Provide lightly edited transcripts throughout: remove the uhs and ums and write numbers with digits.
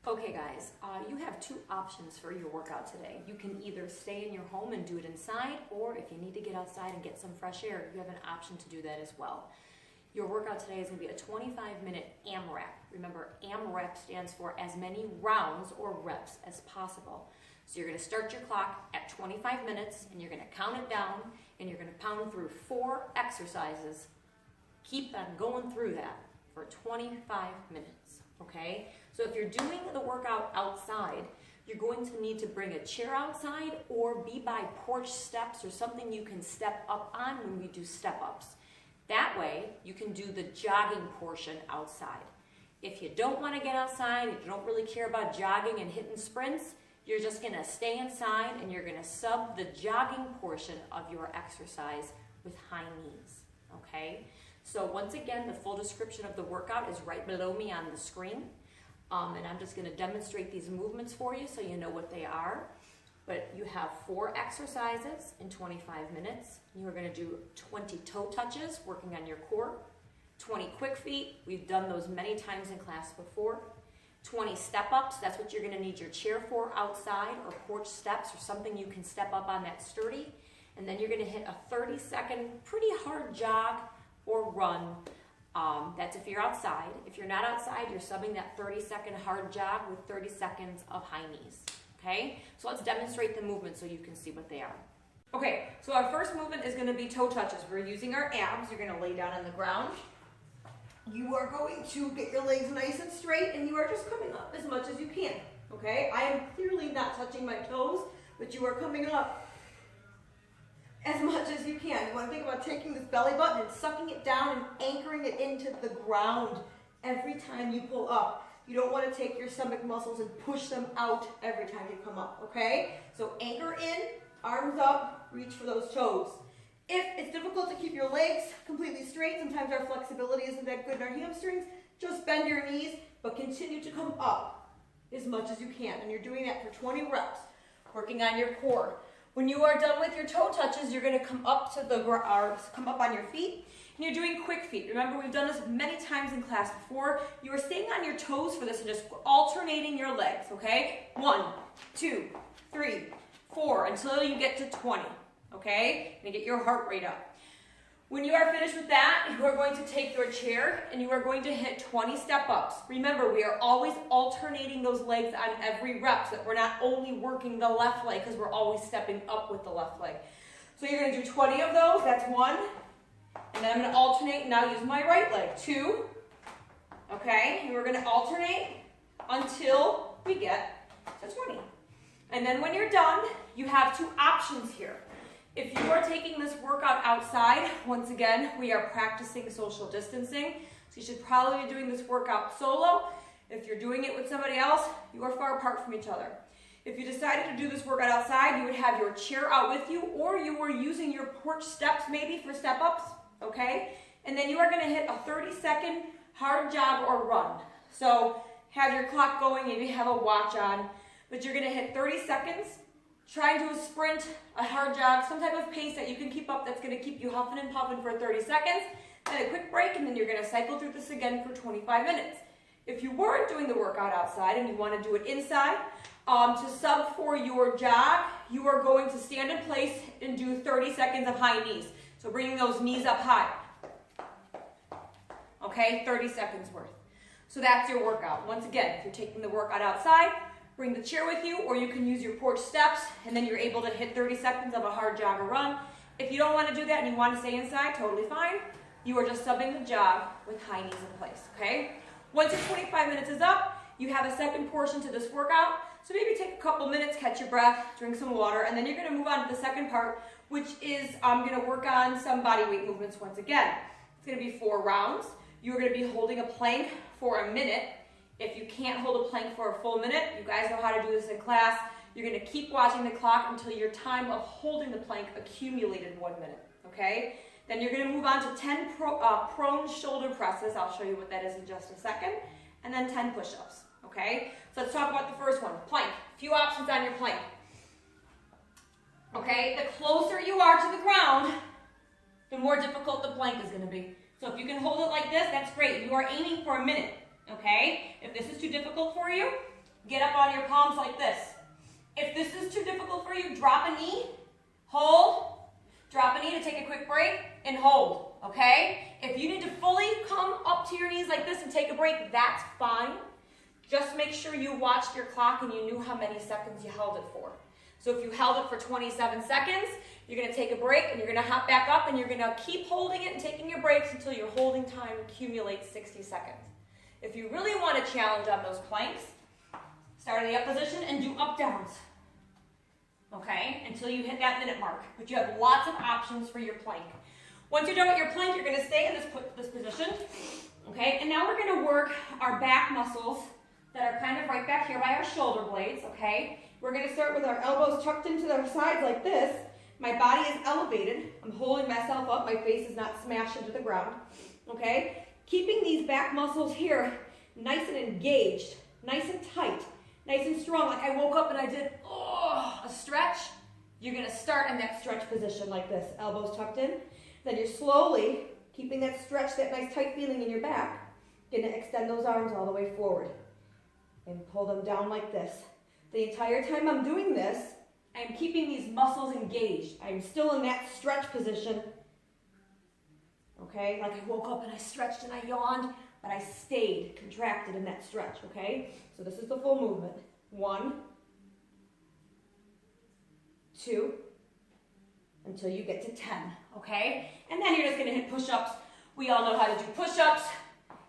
Okay guys, you have two options for your workout today. You can either stay in your home and do it inside, or if you need to get outside and get some fresh air, you have an option to do that as well. Your workout today is going to be a 25-minute AMRAP. Remember, AMRAP stands for as many rounds or reps as possible. So you're going to start your clock at 25 minutes and you're going to count it down and you're going to pound through 4 exercises. Keep on going through that for 25 minutes, okay? So if you're doing the workout outside, you're going to need to bring a chair outside or be by porch steps or something you can step up on when we do step-ups. That way, you can do the jogging portion outside. If you don't want to get outside, if you don't really care about jogging and hitting sprints, you're just going to stay inside and you're going to sub the jogging portion of your exercise with high knees, okay? So once again, the full description of the workout is right below me on the screen. And I'm just going to demonstrate these movements for you so you know what they are. But you have 4 exercises in 25 minutes. You are going to do 20 toe touches, working on your core. 20 quick feet. We've done those many times in class before. 20 step-ups. That's what you're going to need your chair for outside, or porch steps, or something you can step up on that's sturdy. And then you're going to hit a 30-second pretty hard jog or run. That's if you're outside. If you're not outside, you're subbing that 30-second hard jog with 30 seconds of high knees. Okay? So let's demonstrate the movement so you can see what they are. Okay, so our first movement is going to be toe touches. We're using our abs. You're going to lay down on the ground. You are going to get your legs nice and straight, and you are just coming up as much as you can. Okay? I am clearly not touching my toes, but you are coming up as much as you can. You want to think about taking this belly button and sucking it down and anchoring it into the ground every time you pull up. You don't want to take your stomach muscles and push them out every time you come up, okay? So anchor in, arms up, reach for those toes. If it's difficult to keep your legs completely straight, sometimes our flexibility isn't that good in our hamstrings, just bend your knees, but continue to come up as much as you can. And you're doing that for 20 reps, working on your core. When you are done with your toe touches, you're going to come up to come up on your feet, and you're doing quick feet. Remember, we've done this many times in class before. You are staying on your toes for this and just alternating your legs, okay? 1, 2, 3, 4, until you get to 20, okay? And get your heart rate up. When you are finished with that, you are going to take your chair and you are going to hit 20 step-ups. Remember, we are always alternating those legs on every rep so that we're not only working the left leg because we're always stepping up with the left leg. So you're going to do 20 of those. That's 1. And then I'm going to alternate and now use my right leg. 2. Okay? And we're going to alternate until we get to 20. And then when you're done, you have 2 options here. If you are taking this workout outside, once again, we are practicing social distancing. So you should probably be doing this workout solo. If you're doing it with somebody else, you are far apart from each other. If you decided to do this workout outside, you would have your chair out with you, or you were using your porch steps maybe for step-ups, okay? And then you are gonna hit a 30-second hard jog or run. So have your clock going, maybe have a watch on, but you're gonna hit 30 seconds. Try and do a sprint, a hard jog, some type of pace that you can keep up that's going to keep you huffing and puffing for 30 seconds, then a quick break, and then you're going to cycle through this again for 25 minutes. If you weren't doing the workout outside and you want to do it inside, to sub for your jog, you are going to stand in place and do 30 seconds of high knees. So bringing those knees up high. Okay, 30 seconds worth. So that's your workout. Once again, if you're taking the workout outside, bring the chair with you, or you can use your porch steps, and then you're able to hit 30 seconds of a hard jog or run. If you don't want to do that and you want to stay inside, totally fine. You are just subbing the jog with high knees in place, okay? Once your 25 minutes is up, you have a second portion to this workout. So maybe take a couple minutes, catch your breath, drink some water, and then you're going to move on to the second part, which is I'm going to work on some body weight movements once again. It's going to be 4 rounds. You're going to be holding a plank for a minute. If you can't hold a plank for a full minute, you guys know how to do this in class. You're going to keep watching the clock until your time of holding the plank accumulated 1 minute, okay? Then you're going to move on to 10 prone shoulder presses. I'll show you what that is in just a second. And then 10 push-ups, okay? So let's talk about the first one, plank. A few options on your plank. Okay, the closer you are to the ground, the more difficult the plank is going to be. So if you can hold it like this, that's great. You are aiming for a minute. Okay, if this is too difficult for you, Get up on your palms like this. If this is too difficult for you, drop a knee, hold, drop a knee to take a quick break, and hold, okay? If you need to fully come up to your knees like this and take a break, that's fine. Just make sure you watched your clock and you knew how many seconds you held it for. So if you held it for 27 seconds, you're going to take a break and you're going to hop back up and you're going to keep holding it and taking your breaks until your holding time accumulates 60 seconds. If you really want a challenge on those planks, start in the up position and do up downs, okay, until you hit that minute mark. But you have lots of options for your plank. Once you're done with your plank, you're going to stay in this position, okay, and now we're going to work our back muscles that are kind of right back here by our shoulder blades, okay. We're going to start with our elbows tucked into their sides like this. My body is elevated. I'm holding myself up. My face is not smashed into the ground, okay. Keeping these back muscles here nice and engaged, nice and tight, nice and strong. Like I woke up and I did a stretch. You're going to start in that stretch position like this, elbows tucked in. Then you're slowly keeping that stretch, that nice tight feeling in your back. Going to extend those arms all the way forward and pull them down like this. The entire time I'm doing this, I'm keeping these muscles engaged. I'm still in that stretch position. Okay, like I woke up and I stretched and I yawned, but I stayed contracted in that stretch, okay? So this is the full movement. 1, 2, until you get to 10, okay? And then you're just gonna hit push-ups. We all know how to do push-ups,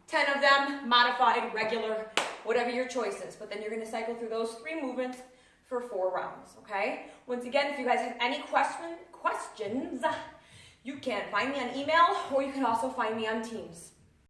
10 of them, modified, regular, whatever your choice is. But then you're gonna cycle through those 3 movements for 4 rounds, okay? Once again, if you guys have any questions, you can find me on email or you can also find me on Teams.